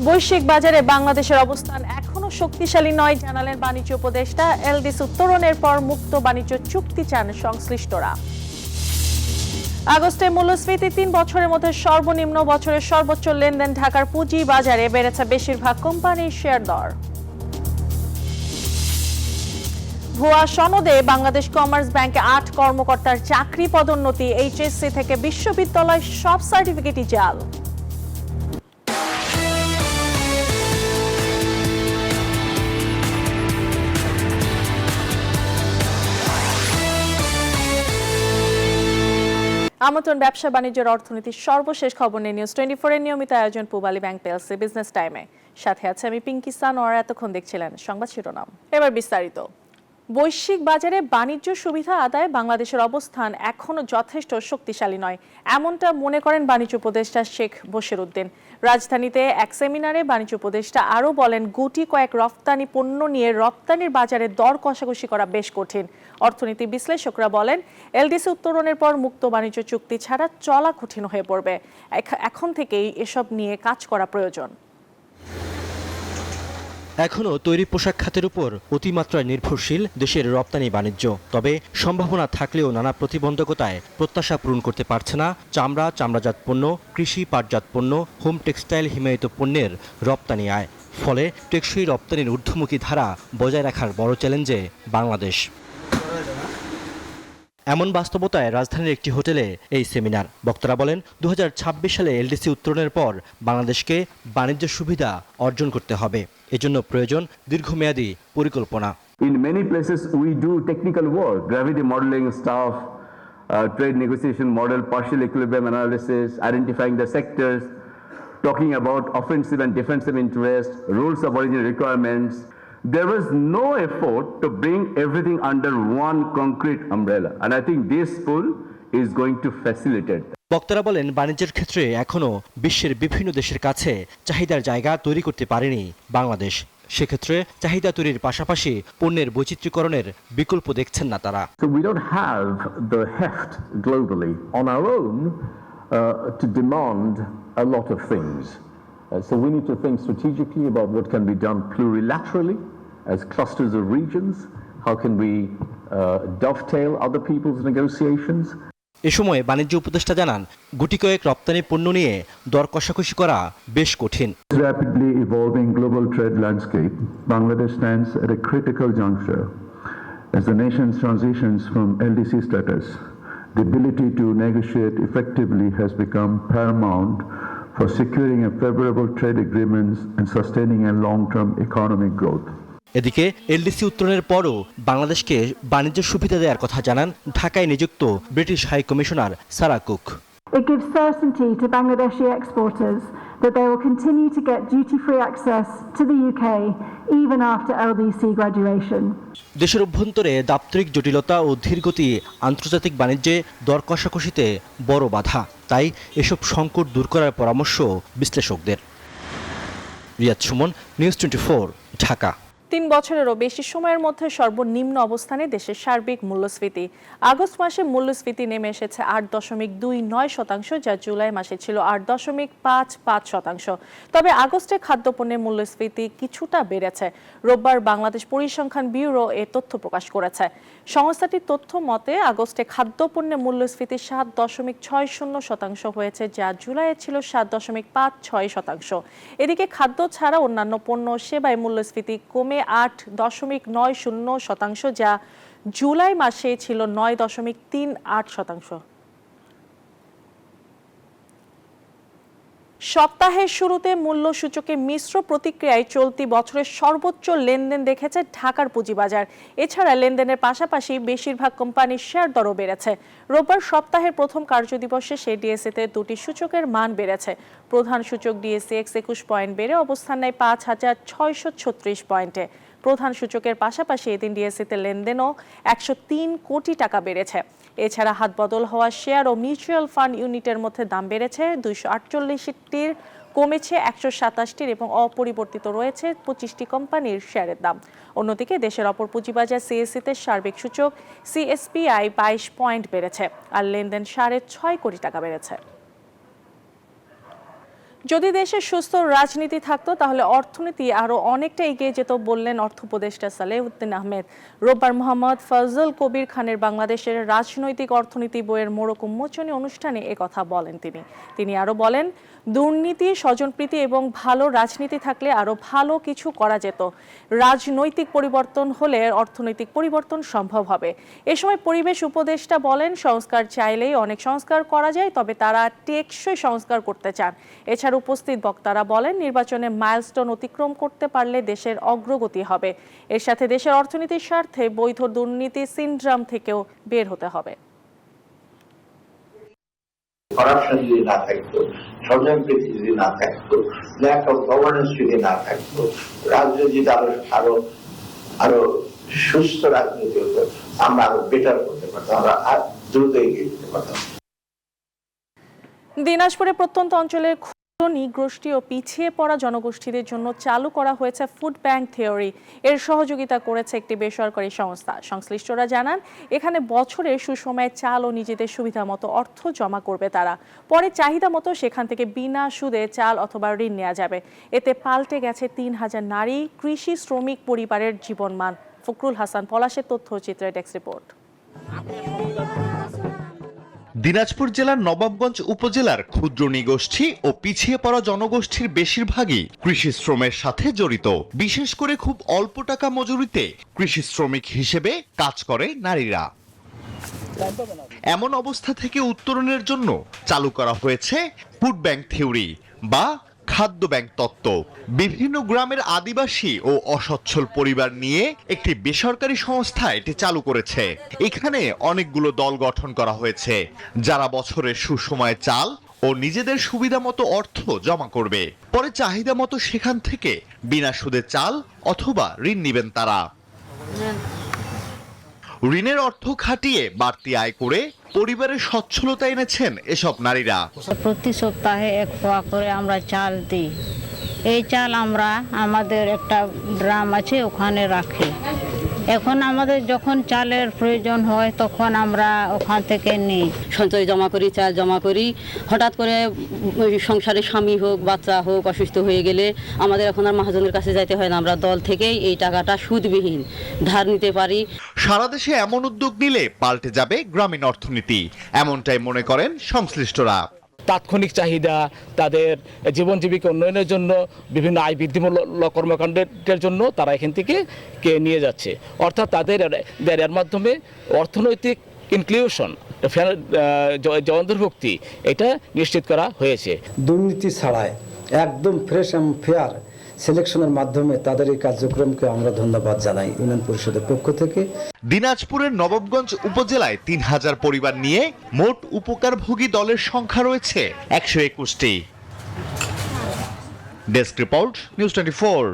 বৈশ্বিক বাজারে বাংলাদেশের অবস্থান এখনো শক্তিশালী নয় জানালেন বাণিজ্য উপদেষ্টা। এলডিসি উত্তরণের পর মুক্ত বাণিজ্য চুক্তি চান সংশ্লিষ্টরা। আগস্টে মূল্যস্ফীতি ৩ বছরের মধ্যে সর্বনিম্ন, বছরের সর্বোচ্চ লেনদেন। ঢাকার পুঁজি বাজারে বেড়েছে বেশিরভাগ কোম্পানির শেয়ার দর। ভুয়া সনদে বাংলাদেশ কমার্স ব্যাংকে ৮ কর্মকর্তার চাকরি পদোন্নতি। এইচএসসি থেকে বিশ্ববিদ্যালয় সব সার্টিফিকেটই জাল। আমন্ত্রণ ব্যবসা বাণিজ্যের অর্থনীতির সর্বশেষ খবর নিয়ে নিউজ 24 এর নিয়মিত আয়োজন পূবালী ব্যাংক পিএলসি বিজনেস টাইমে। সাথে আছে আমি পিঙ্কি সান। আর এতক্ষণ দেখছিলেন সংবাদ শিরোনাম, এবার বিস্তারিত। বৈশ্বিক বাজারে বাণিজ্য সুবিধা আদায়ে বাংলাদেশের অবস্থান এখনো যথেষ্ট শক্তিশালী নয়, এমনটা মনে করেন বাণিজ্য উপদেষ্টা শেখ বশিরউদ্দিন। রাজধানীতে এক সেমিনারে বাণিজ্য উপদেষ্টা আরও বলেন, গুটি কয়েক রপ্তানি পণ্য নিয়ে রপ্তানির বাজারে দর কষাকষি করা বেশ কঠিন। অর্থনীতি বিশ্লেষকরা বলেন, এলডিসি উত্তরণের পর মুক্ত বাণিজ্য চুক্তি ছাড়া চলা কঠিন হয়ে পড়বে। এখন থেকেই এসব নিয়ে কাজ করা প্রয়োজন। এখনও তৈরি পোশাক খাতের উপর অতিমাত্রায় নির্ভরশীল দেশের রপ্তানি বাণিজ্য। তবে সম্ভাবনা থাকলেও নানা প্রতিবন্ধকতায় প্রত্যাশা পূরণ করতে পারছে না চামড়া, চামড়াজাত পণ্য, কৃষি পাটজাত পণ্য, হোম টেক্সটাইল হিমায়িত পণ্যের রপ্তানি আয়। ফলে টেকসই রপ্তানির ঊর্ধ্বমুখী ধারা বজায় রাখার বড় চ্যালেঞ্জে বাংলাদেশ। এমন বাস্তবতায় রাজধানীর একটি হোটেলে এই সেমিনার। বক্তারা বলেন, 2026 সালে এলডিসি উত্তরণের পর বাংলাদেশকে বাণিজ্য সুবিধা অর্জন করতে হবে। এজন্য প্রয়োজন দীর্ঘমেয়াদী পরিকল্পনা। In many places we do technical work, gravity modeling stuff, trade negotiation model, partial equilibrium analysis, identifying the sectors, talking about offensive and defensive interest, rules of origin requirements. There was no effort to bring everything under one concrete umbrella, and I think this pool is going to facilitate that. বক্তারা বলেন, বাণিজ্যের ক্ষেত্রে এখনও বিশ্বের বিভিন্ন দেশের কাছে চাহিদার জায়গা তৈরি করতে পারেনি বাংলাদেশ। সেক্ষেত্রে চাহিদা তৈরির পাশাপাশি পণ্যের বৈচিত্র্যকরণের বিকল্প দেখছেন না তারা। So we don't have the heft globally on our own to demand a lot of things. So we need to think strategically about what can be done plurilaterally as clusters of regions. How can we dovetail other people's negotiations? এ সময় বাণিজ্য উপদেষ্টা জানান, গুটি কয়েক রপ্তানি পণ্য নিয়ে দর কষাকষি করা বেশ কঠিন। Rapidly evolving global trade landscape, Bangladesh stands at a critical juncture. As the nation transitions from LDC status, the ability to negotiate effectively has become paramount for securing a favorable trade agreements and sustaining a long-term economic growth. এদিকে LDC উত্তরণের পরও বাংলাদেশকে বাণিজ্য সুবিধা দেওয়ার কথা জানান ঢাকায় নিযুক্ত British high commissioner Sarah Cook. It gives certainty to Bangladeshi exporters that they will continue to get duty-free access to the UK even after LDC graduation. দেশের অভ্যন্তরে দাপ্তরিক জটিলতা ও ধীরগতি আন্তর্জাতিক বাণিজ্যে দর কষাকষিতে বড় বাধা। তাই এসব সংকট দূর করার পরামর্শ বিশ্লেষকদের। রিয়াদ সুমন, নিউজ 24, ঢাকা। 3 বছরেরও বেশি সময়ের মধ্যে সর্বনিম্ন অবস্থানে দেশের সার্বিক মূল্যস্ফীতি। আগস্ট মাসে মূল্যস্ফীতি নেমে এসেছে 8.29%, যা জুলাই মাসে ছিল 8.55%। তবে আগস্টে খাদ্যপণ্যের মূল্যস্ফীতি কিছুটা বেড়েছে। রোববার বাংলাদেশ পরিসংখ্যান ব্যুরো এ তথ্য প্রকাশ করেছে। সংস্থাটির তথ্য মতে আগস্টে খাদ্যপণ্যের মূল্যস্ফীতি 7.60% হয়েছে, যা জুলাইয়ে ছিল 7.56%। এদিকে খাদ্য ছাড়া অন্যান্য পণ্য ও সেবায় মূল্যস্ফীতি কমে 8.90%, যা জুলাই মাসে ছিল 9.38%। সপ্তাহের শুরুতে মূল্য সূচকে মিশ্র প্রতিক্রিয়ায় চলতি বছরের সর্বোচ্চ লেনদেন দেখেছে ঢাকার পুঁজিবাজার। এছাড়া লেনদেনের পাশাপাশি বেশিরভাগ কোম্পানির শেয়ার দরও বেড়েছে। রোববার সপ্তাহের প্রথম কার্যদিবস শেষে ডিএসইতে দুটি সূচকের মান বেড়েছে। প্রধান সূচক ডিএসইএক্স 21 পয়েন্ট বেড়ে অবস্থান নেয় 5,636 পয়েন্টে। প্রধান সূচকের পাশাপাশি এদিন ডিএসইতে লেনদেনও 103 কোটি টাকা বেড়েছে। এছাড়া হাতবদল হওয়া শেয়ার ও মিউচুয়াল ফান্ড ইউনিটের মধ্যে দাম বেড়েছে 248টির, কমেছে 127টির এবং অপরিবর্তিত রয়েছে 25টি কোম্পানির শেয়ারের দাম। অন্যদিকে দেশের অপর পুঁজিবাজার সিএসইতে সার্বিক সূচক সিএসপিআই 22 পয়েন্ট বেড়েছে, আর লেনদেন 6.5 কোটি টাকা বেড়েছে। যদি দেশে সুস্থ রাজনীতি থাকতো তাহলে অর্থনীতি আরো অনেকটা এগিয়ে যেত বললেন অর্থ উপদেষ্টা সালেউদ্দিন আহমেদ। রোববার মোহাম্মদ ফজল কবির খানের বাংলাদেশের রাজনৈতিক অর্থনীতি বইয়ের মোড়ক উন্মোচনী অনুষ্ঠানে একথা বলেন তিনি আরো বলেন, দুর্নীতি, স্বজনপ্রীতি এবং ভালো রাজনীতি থাকলে আরো ভালো কিছু করা যেত। রাজনৈতিক পরিবর্তন হলে অর্থনৈতিক পরিবর্তন সম্ভব হবে। এ সময় পরিবেশ উপদেষ্টা বলেন, সংস্কার চাইলেই অনেক সংস্কার করা যায়, তবে তারা টেকসই সংস্কার করতে চান। এছাড়া উপস্থিত বক্তারা বলেন, নির্বাচনে মাইলস্টোন অতিক্রম করতে পারলে দেশের অগ্রগতি হবে। এর সাথে দেশের অর্থনীতির স্বার্থে বৈধ দুর্নীতি সিনড্রাম থেকেও বের হতে হবে। করাপশন যদি না থাকতো, স্বজনপ্রীতি যদি না থাকতো, ল্যাক অফ গভর্নেন্স যদি না থাকতো, রাজনীতি আরো আরো সুস্থ রাজনীতি হতো, আমরা আরো বেটার করতে পারতাম, আমরা আর দ্রুত এগিয়ে যেতে পারতাম। দিনাজপুরে প্রত্যন্ত অঞ্চলের নিগোষ্ঠী ও পিছিয়ে পড়া জনগোষ্ঠীদের জন্য চালু করা হয়েছে ফুড ব্যাংক থিওরি। এর সহযোগিতা করেছে একটি বেসরকারি সংস্থা। সংশ্লিষ্টরা জানান, এখানে বছরে সুসময়ে চাল ও নিজেদের সুবিধা মতো অর্থ জমা করবে তারা। পরে চাহিদা মতো সেখান থেকে বিনা সুদে চাল অথবা ঋণ নেওয়া যাবে। এতে পাল্টে গেছে ৩,০০০ নারী কৃষি শ্রমিক পরিবারের জীবনমান। ফখরুল হাসান পলাশের তথ্যচিত্রে ডেস্ক রিপোর্ট। দিনাজপুর জেলার নবাবগঞ্জ উপজেলার ক্ষুদ্র নিগোষ্ঠী ও পিছিয়ে পড়া জনগোষ্ঠীর বেশিরভাগই কৃষি শ্রমের সাথে জড়িত। বিশেষ করে খুব অল্প টাকা মজুরিতে কৃষি শ্রমিক হিসেবে কাজ করে নারীরা। এমন অবস্থা থেকে উত্তরণের জন্য চালু করা হয়েছে ফুড ব্যাংক থিওরি বা খাদ্য ব্যাংক তত্ত্ব। বিভিন্ন গ্রামের আদিবাসী ও অসচ্ছল পরিবার নিয়ে একটি বেসরকারি সংস্থা এটি চালু করেছে। এখানে অনেকগুলো দল গঠন করা হয়েছে, যারা বছরের সুসময়ে চাল ও নিজেদের সুবিধা মতো অর্থ জমা করবে। পরে চাহিদা মতো সেখান থেকে বিনা সুদে চাল অথবা ঋণ নেবেন তারা। ঋণের অর্থ খাটিয়ে বাড়তি আয় করে পরিবারের সচ্ছলতা এনেছেন এসব নারীরা। প্রতি সপ্তাহে 1 পোয়া করে আমরা চাল দিই। এই চাল আমরা আমাদের একটা ড্রাম আছে, ওখানে রাখি। এখন আমাদের যখন চালের প্রয়োজন হয় তখন আমরা ওখান থেকে নিই। সঞ্চয় জমা করি, চাল জমা করি। হঠাৎ করে সংসারে স্বামী হোক, বাচ্চা হোক অসুস্থ হয়ে গেলে আমাদের এখন আর মহাজনের কাছে যাইতে হয় না, আমরা দল থেকেই এই টাকাটা সুদবিহীন ধার নিতে পারি। সারা দেশে এমন উদ্যোগ নিলে পাল্টে যাবে গ্রামীণ অর্থনীতি, এমনটাই মনে করেন সংশ্লিষ্টরা। তাৎক্ষণিক চাহিদা, তাদের জীবন জীবিকা উন্নয়নের জন্য, বিভিন্ন আয় বৃদ্ধিমূলক কর্মকাণ্ডের জন্য তারা এখান থেকে নিয়ে যাচ্ছে। অর্থাৎ তাদের এর মাধ্যমে অর্থনৈতিক ইনক্লুশন, অন্তর্ভুক্তি এটা নিশ্চিত করা হয়েছে। দুর্নীতি ছাড়াই একদম ফ্রেশ এবং ফেয়ার সিলেকশনের মাধ্যমে তাদের এই কার্যক্রমকে আমরা ধন্যবাদ জানাই ইউনিয়ন পরিষদের পক্ষ থেকে। দিনাজপুরের নবাবগঞ্জ উপজেলায় ৩,০০০ পরিবার নিয়ে মোট উপকারভোগী দলের সংখ্যা রয়েছে ১২১টি। Desk report, news 24।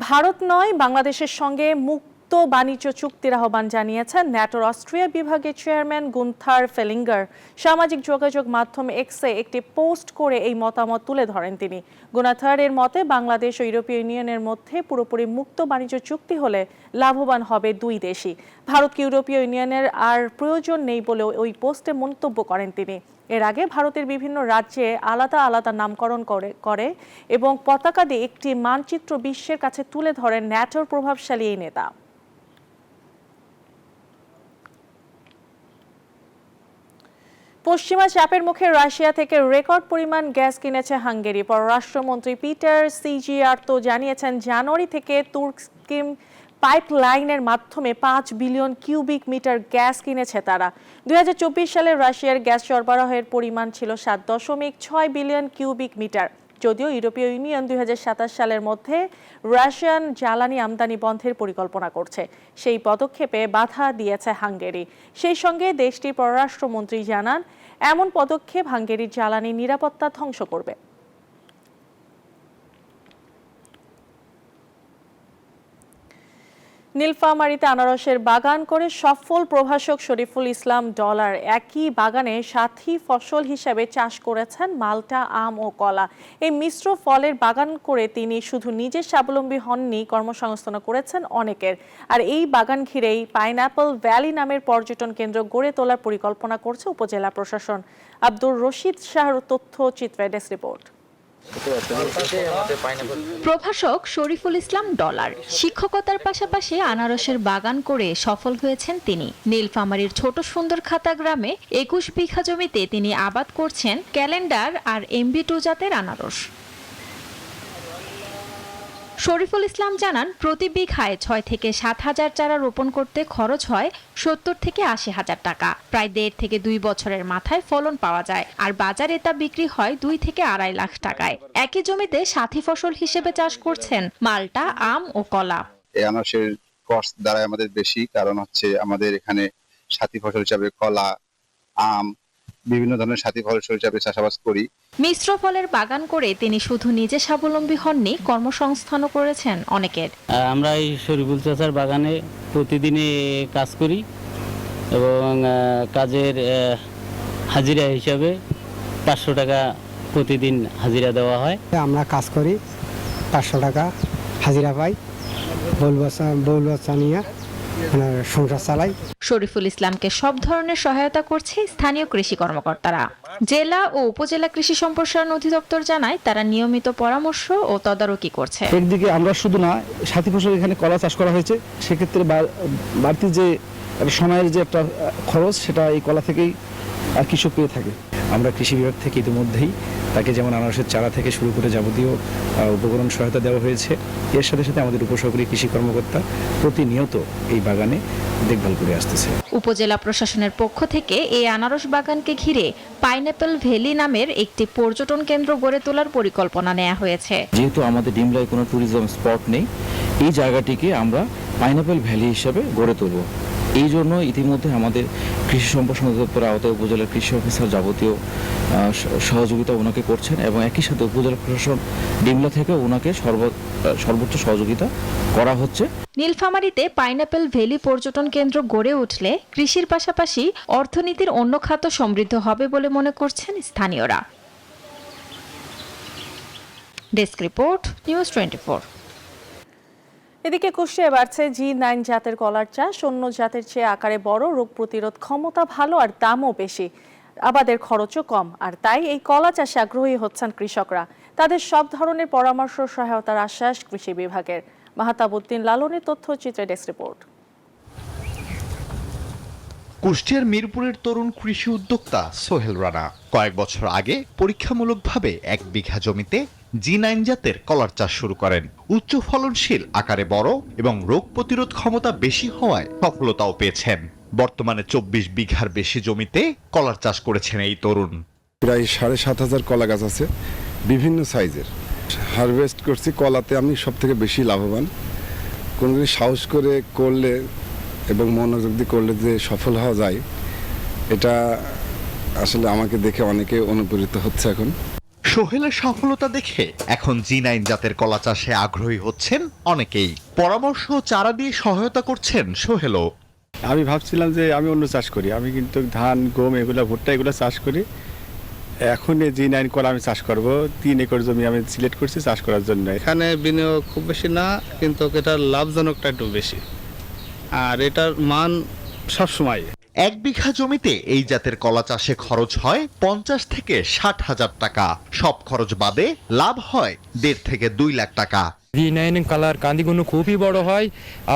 ভারত নয়, বাংলাদেশের সঙ্গে মুক্ত বাণিজ্য চুক্তির আহ্বান জানিয়েছেন ন্যাটোর অস্ট্রিয়া বিভাগের চেয়ারম্যান গুন্থার ফেলিঙ্গার। সামাজিক যোগাযোগ মাধ্যম এক্সে একটি পোস্ট করে এই মতামত তুলে ধরেন তিনি। গুনাথারের মতে, বাংলাদেশ ও ইউরোপীয় ইউনিয়নের মধ্যে পুরোপুরি মুক্ত বাণিজ্য চুক্তি হলে লাভবান হবে দুই দেশই। ভারতকে ইউরোপীয় ইউনিয়নের আর প্রয়োজন নেই বলেও ওই পোস্টে মন্তব্য করেন তিনি। এর আগে ভারতের বিভিন্ন রাজ্যে আলাদা আলাদা নামকরণ করে এবং পতাকা দিয়ে একটি মানচিত্র বিশ্বের কাছে তুলে ধরেন ন্যাটোর প্রভাবশালী এই নেতা। পশ্চিমা চাপের মুখে রাশিয়া থেকে রেকর্ড পরিমাণ গ্যাস কিনেছে হাঙ্গেরি। পররাষ্ট্রমন্ত্রী পিটার সিজিয়ার্তো জানিয়েছেন, জানুয়ারি থেকে তুর্কি পাইপলাইনের মাধ্যমে 5 বিলিয়ন কিউবিক মিটার গ্যাস কিনেছে তারা। 2024 সালে রাশিয়ার গ্যাস সরবরাহের পরিমাণ ছিল 7.6 বিলিয়ন কিউবিক মিটার। যদিও ইউরোপীয় ইউনিয়ন 2027 সালের মধ্যে রাশিয়ান জ্বালানি আমদানি বন্ধের পরিকল্পনা করছে। সেই পদক্ষেপে বাধা দিয়েছে হাঙ্গেরি। সেই সঙ্গে দেশটির পররাষ্ট্রমন্ত্রী জানান, এমন পদক্ষেপ হাঙ্গেরির জ্বালানি নিরাপত্তা ধ্বংস করবে। নীলফামারীতে আনারসের বাগান করে সফল প্রভাষক শরীফুল ইসলাম ডলার। একই বাগানে সাথী ফসল হিসেবে চাষ করেছেন মাল্টা, আম ও কলা। এই মিশ্র ফলের বাগান করে তিনি শুধু নিজে স্বাবলম্বী হননি, কর্মসংস্থান করেছেন অনেকের। আর এই বাগান ঘিরেই পাইনঅ্যাপল ভ্যালি নামের পর্যটন কেন্দ্র গড়ে তোলার পরিকল্পনা করছে উপজেলা প্রশাসন। আব্দুর রশিদ শাহর তথ্যচিত্রে ডেস্ক রিপোর্ট। প্রভাষক শরীফুল ইসলাম ডলার শিক্ষকতার পাশাপাশি আনারসের বাগান করে সফল হয়েছেন তিনি। নীলফামারীর ছোট সুন্দর খাতা গ্রামে ২১ বিঘা জমিতে তিনি আবাদ করছেন ক্যালেন্ডার আর MB2 জাতের আনারস। শরীফুল ইসলাম জানান, প্রতি বিঘায় ৬ থেকে ৭ হাজার চারা রোপণ করতে খরচ হয় ৭০ থেকে ৮০ হাজার টাকা। প্রায় ১.৫ থেকে ২ বছরের মাথায় ফলন পাওয়া যায়, আর বাজারে তা বিক্রি হয় ২ থেকে ২.৫ লাখ টাকায়। একই জমিতে সাথী ফসল হিসেবে চাষ করছেন মাল্টা, আম ও কলা। এই আনারসের কস্ট দ্বারা আমাদের বেশি, কারণ হচ্ছে আমাদের এখানে সাথী ফসল হিসাবে কলা, আম, বিভিন্ন ধরনের সাথী ফসল হিসাবে চাষাবাদ করি। মিশ্র ফলের বাগান করে তিনি শুধু নিজে স্বাবলম্বী হননি, কর্মসংস্থানও করেছেন অনেকের। আমরা এই শরীফুল চাচার বাগানে প্রতিদিনে কাজ করি এবং কাজের হাজিরা হিসাবে 500 টাকা প্রতিদিন হাজিরা দেওয়া হয়। আমরা কাজ করি, 500 টাকা হাজিরা পাই, বউল বাচ্চা নিয়ে সংসার চালাই। শরীফুল ইসলামকে সব ধরনের সহায়তা করছে স্থানীয় কৃষি কর্মকর্তারা। জেলা ও উপজেলা কৃষি সম্প্রসারণ অধিদপ্তর জানায়, তারা নিয়মিত পরামর্শ ও তদারকি করছে। একদিকে আমরা শুধু না, সাথী ফসল এখানে কলা চাষ করা হয়েছে, সেক্ষেত্রে বাড়তি যে সময়ের যে একটা খরচ, সেটা এই কলা থেকেই কৃষক পেয়ে থাকে। আমরা কৃষি বিভাগ থেকে ইতিমধ্যেই তাকে যেমন আনারসের চারা থেকে শুরু করে যাবতীয় উপকরণ সহায়তা দেওয়া হয়েছে। এর সাথে সাথে আমাদের উপসহকারী কৃষি কর্মকর্তা প্রতিনিয়ত এই বাগানে দেখভাল করে আসতেছে। উপজেলা প্রশাসনের পক্ষ থেকে এই আনারস বাগানকে ঘিরে পাইনঅ্যাপল ভ্যালি নামের একটি পর্যটন কেন্দ্র গড়ে তোলার পরিকল্পনা নেওয়া হয়েছে। যেহেতু আমাদের ডিমলায় কোনো ট্যুরিজম স্পট নেই, এই জায়গাটিকে আমরা পাইনঅ্যাপল ভ্যালি হিসাবে গড়ে তুলব। এই জন্য ইতিমধ্যে আমাদের কৃষি সম্প্রসারণ অধিদপ্তরের আওতায় উপজেলার কৃষি অফিসার যাবতীয় সহযোগিতা ওনাকে করছেন, এবং একই সাথে উপজেলা প্রশাসন ডিমলা থেকে ওনাকে সর্বোচ্চ সহযোগিতা করা হচ্ছে। নীলফামারীতে পাইনঅ্যাপল ভ্যালি পর্যটন কেন্দ্র গড়ে উঠলে কৃষির পাশাপাশি অর্থনীতির অন্য খাত সমৃদ্ধ হবে বলে মনে করছেন স্থানীয়রা। Desk report, news 24। এদিকে কুষ্টিয়ায় বাড়ছে G9 জাতের কলার চাষ। অন্য জাতের চেয়ে আকারে বড়, রোগ প্রতিরোধ ক্ষমতা ভালো আর দামও বেশি, আবাদের খরচও কম। আর তাই এই কলা চাষে আগ্রহী হচ্ছেন কৃষকরা। তাদের সব ধরনের পরামর্শ সহায়তার আশ্বাস কৃষি বিভাগের। মাহতাবউদ্দিন লালনের তথ্যচিত্রে ডেস্ক রিপোর্ট। কুষ্টিয়ার মিরপুরের তরুণ কৃষি উদ্যোক্তা সোহেল রানা কয়েক বছর আগে পরীক্ষামূলকভাবে 1 বিঘা জমিতে G9 জাতের কলার চাষ শুরু করেন। উচ্চ ফলনশীল, আকারে বড় এবং রোগ প্রতিরোধ ক্ষমতা বেশি হওয়ায় সফলতাও পেয়েছেন। বর্তমানে 24 বিঘার বেশি জমিতে কলার চাষ করেছেন এই তরুণ। প্রায় 7,500 কলা গাছ আছে, বিভিন্ন সাইজের। হারভেস্ট করছি কলাতে আমি সব থেকে বেশি লাভবান। কোনো দিন সাহস করে করলে এবং মনোযোগ দিয়ে করলে যে সফল হওয়া যায়, এটা আসলে আমাকে দেখে অনেকে অনুপ্রাণিত হচ্ছে। এখন সোহেলের সফলতা দেখে এখন G9 জাতের কলা চাষে আগ্রহী হচ্ছেন অনেকেই। পরামর্শ ও চারা দিয়ে সহায়তা করছেন সোহেলও। আমি ভাবছিলাম যে আমি অন্য চাষ করি, আমি কিন্তু ধান, গম, এগুলো ভুট্টা এগুলো চাষ করি। এখন G9 কলা আমি চাষ করব। 3 একর জমি আমি সিলেক্ট করছি চাষ করার জন্য। এখানে বিনিয়োগ খুব বেশি না, কিন্তু এটার লাভজনকটা একটু বেশি, আর এটার মান সবসময়। 1 বিঘা জমিতে এই জাতের কলা চাষে খরচ হয় 50 থেকে 60 হাজার টাকা। সব খরচ বাদে লাভ হয় 1.5 থেকে 2 লাখ টাকা। G9 কলার কান্দিগুলো খুবই বড় হয়,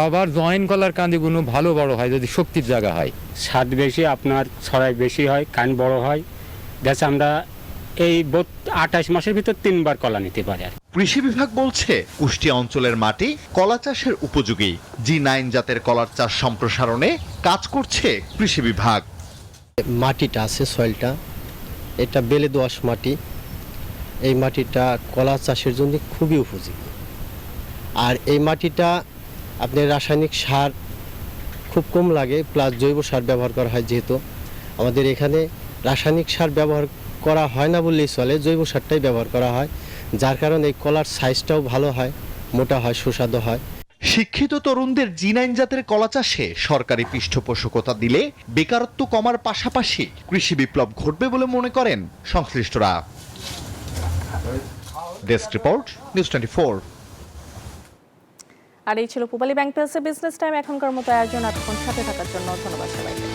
আবার জয়েন্ট কলার কান্দিগুলো ভালো বড় হয় যদি শক্তির জায়গা হয়। স্বাদ বেশি, আপনার ছড়াই বেশি হয়, কান বড় হয়। দেখছি আমরা এই 28 মাসের ভিতর 3 বার কলা নিতে পারি। কৃষি বিভাগ বলছে কুষ্টিয়া অঞ্চলের মাটি কলা চাষের উপযোগী। G9 জাতের কলার চাষ সম্প্রসারণে কাজ করছে কৃষি বিভাগ। মাটিটা আছে, সয়েলটা এটা বেলে দোআঁশ মাটি। এই মাটিটা কলা চাষের জন্য খুবই উপযোগী। আর এই মাটিটা আপনার রাসায়নিক সার খুব কম লাগে, প্লাস জৈব সার ব্যবহার করা হয়। যেহেতু আমাদের এখানে রাসায়নিক সার ব্যবহার করা হয় না বললেই চলে, জৈব সারটাই ব্যবহার করা হয়, যার কারণে এই কলার সাইজটাও ভালো হয়, মোটা হয়, সুস্বাদু হয়। শিক্ষিত তরুণদের G9 জাতের কলা চাষে সরকারি পৃষ্ঠপোষকতা দিলে বেকারত্ব কমার পাশাপাশি কৃষি বিপ্লব ঘটবে বলে মনে করেন সংশ্লিষ্টরা। Desk report, news 24। আর এই ছিল পূবালী ব্যাংক প্লাসের বিজনেস টাইম। এখনকার মতো আয়োজন এতক্ষণ সাথে থাকার জন্য ধন্যবাদ সবাইকে।